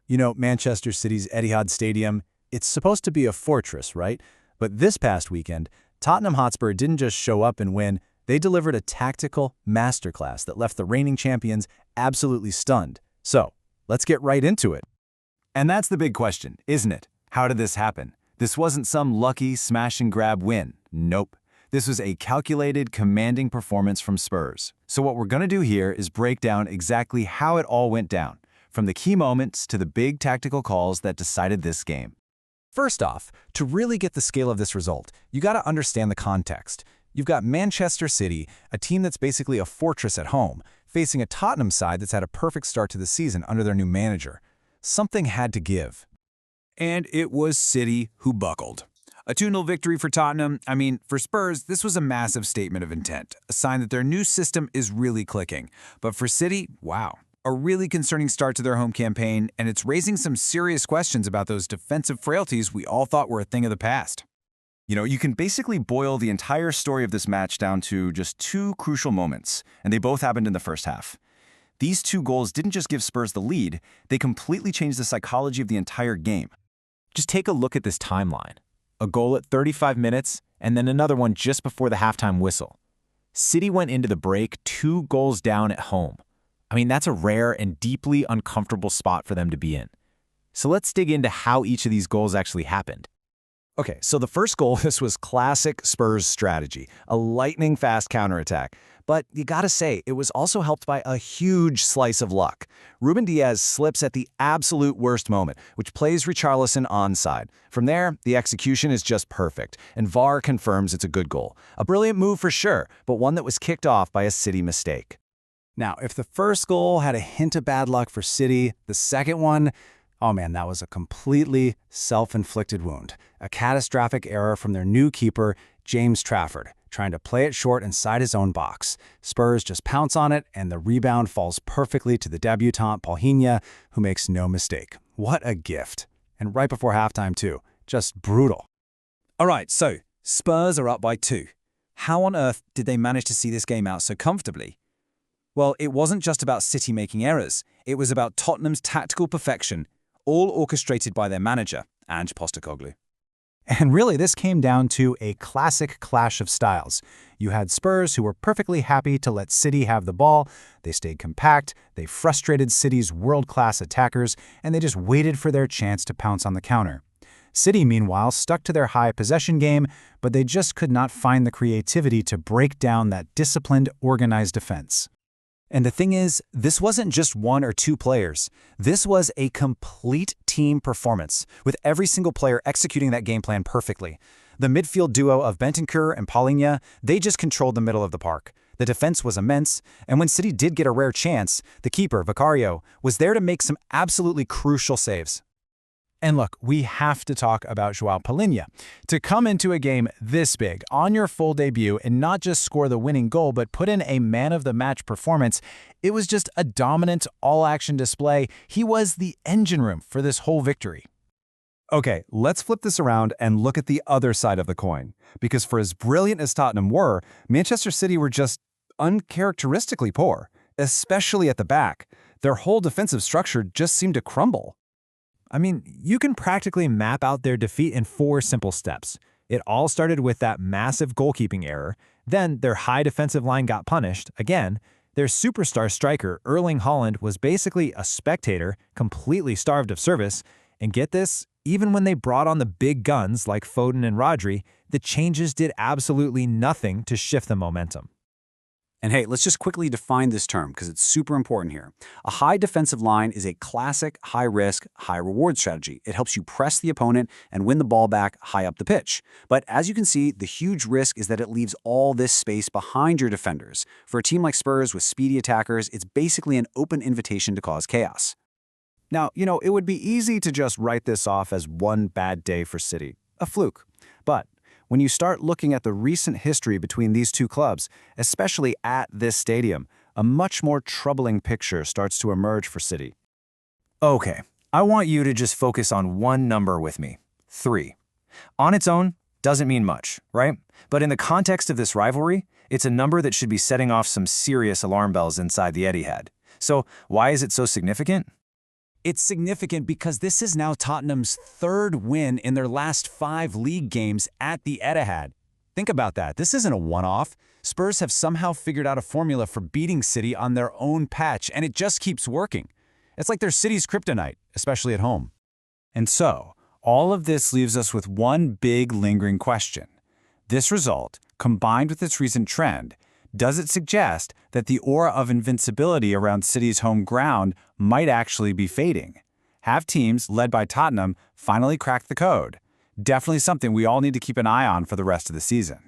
You know, Manchester City's Etihad Stadium, it's supposed to be a fortress, right? But this past weekend, Tottenham Hotspur didn't just show up and win, they delivered a tactical masterclass that left the reigning champions absolutely stunned. So, let's get right into it. And that's the big question, isn't it? How did this happen? This wasn't some lucky smash-and-grab win. Nope. This was a calculated, commanding performance from Spurs. So what we're going to do here is break down exactly how it all went down, from the key moments to the big tactical calls that decided this game. First off, to really get the scale of this result, you got to understand the context. You've got Manchester City, a team that's basically a fortress at home, facing a Tottenham side that's had a perfect start to the season under their new manager. Something had to give. And it was City who buckled. A 2-0 victory for Tottenham. I mean, for Spurs, this was a massive statement of intent, a sign that their new system is really clicking. But for City, wow, a really concerning start to their home campaign, and it's raising some serious questions about those defensive frailties we all thought were a thing of the past. You know, you can basically boil the entire story of this match down to just two crucial moments, and they both happened in the first half. These two goals didn't just give Spurs the lead, they completely changed the psychology of the entire game. Just take a look at this timeline. A goal at 35 minutes, and then another one just before the halftime whistle. City went into the break 2 goals down at home. I mean, that's a rare and deeply uncomfortable spot for them to be in. So let's dig into how each of these goals actually happened. Okay, so the first goal, this was classic Spurs strategy, a lightning-fast counterattack. But you gotta say, it was also helped by a huge slice of luck. Ruben Diaz slips at the absolute worst moment, which plays Richarlison onside. From there, the execution is just perfect, and VAR confirms it's a good goal. A brilliant move for sure, but one that was kicked off by a City mistake. Now, if the first goal had a hint of bad luck for City, the second one, oh man, that was a completely self-inflicted wound. A catastrophic error from their new keeper, James Trafford, trying to play it short inside his own box. Spurs just pounce on it, and the rebound falls perfectly to the debutant Paulinho, who makes no mistake. What a gift. And right before halftime, too. Just brutal. All right, so Spurs are up by 2. How on earth did they manage to see this game out so comfortably? Well, it wasn't just about City making errors. It was about Tottenham's tactical perfection, all orchestrated by their manager, Ange Postecoglou. And really, this came down to a classic clash of styles. You had Spurs, who were perfectly happy to let City have the ball. They stayed compact, they frustrated City's world-class attackers, and they just waited for their chance to pounce on the counter. City, meanwhile, stuck to their high possession game, but they just could not find the creativity to break down that disciplined, organized defense. And the thing is, this wasn't just 1 or 2 players. This was a complete team performance, with every single player executing that game plan perfectly. The midfield duo of Bentancur and Paulinho, they just controlled the middle of the park. The defense was immense, and when City did get a rare chance, the keeper, Vicario, was there to make some absolutely crucial saves. And look, we have to talk about João Paulinho. To come into a game this big, on your full debut, and not just score the winning goal, but put in a man-of-the-match performance, it was just a dominant, all-action display. He was the engine room for this whole victory. Okay, let's flip this around and look at the other side of the coin. Because for as brilliant as Tottenham were, Manchester City were just uncharacteristically poor, especially at the back. Their whole defensive structure just seemed to crumble. I mean, you can practically map out their defeat in 4 simple steps. It all started with that massive goalkeeping error, then their high defensive line got punished, again, their superstar striker Erling Haaland was basically a spectator, completely starved of service, and get this, even when they brought on the big guns like Foden and Rodri, the changes did absolutely nothing to shift the momentum. And hey, let's just quickly define this term because it's super important here. A high defensive line is a classic high-risk, high-reward strategy. It helps you press the opponent and win the ball back high up the pitch. But as you can see, the huge risk is that it leaves all this space behind your defenders. For a team like Spurs with speedy attackers, it's basically an open invitation to cause chaos. Now, you know, it would be easy to just write this off as one bad day for City, a fluke. But when you start looking at the recent history between these two clubs, especially at this stadium, a much more troubling picture starts to emerge for City. Okay, I want you to just focus on one number with me, 3. On its own, doesn't mean much, right? But in the context of this rivalry, it's a number that should be setting off some serious alarm bells inside the Etihad. So why is it so significant? It's significant because this is now Tottenham's third win in their last 5 league games at the Etihad. Think about that. This isn't a one-off. Spurs have somehow figured out a formula for beating City on their own patch, and it just keeps working. It's like they're City's kryptonite, especially at home. And so, all of this leaves us with one big lingering question. This result, combined with its recent trend, does it suggest that the aura of invincibility around City's home ground might actually be fading? Have teams, led by Tottenham, finally cracked the code? Definitely something we all need to keep an eye on for the rest of the season.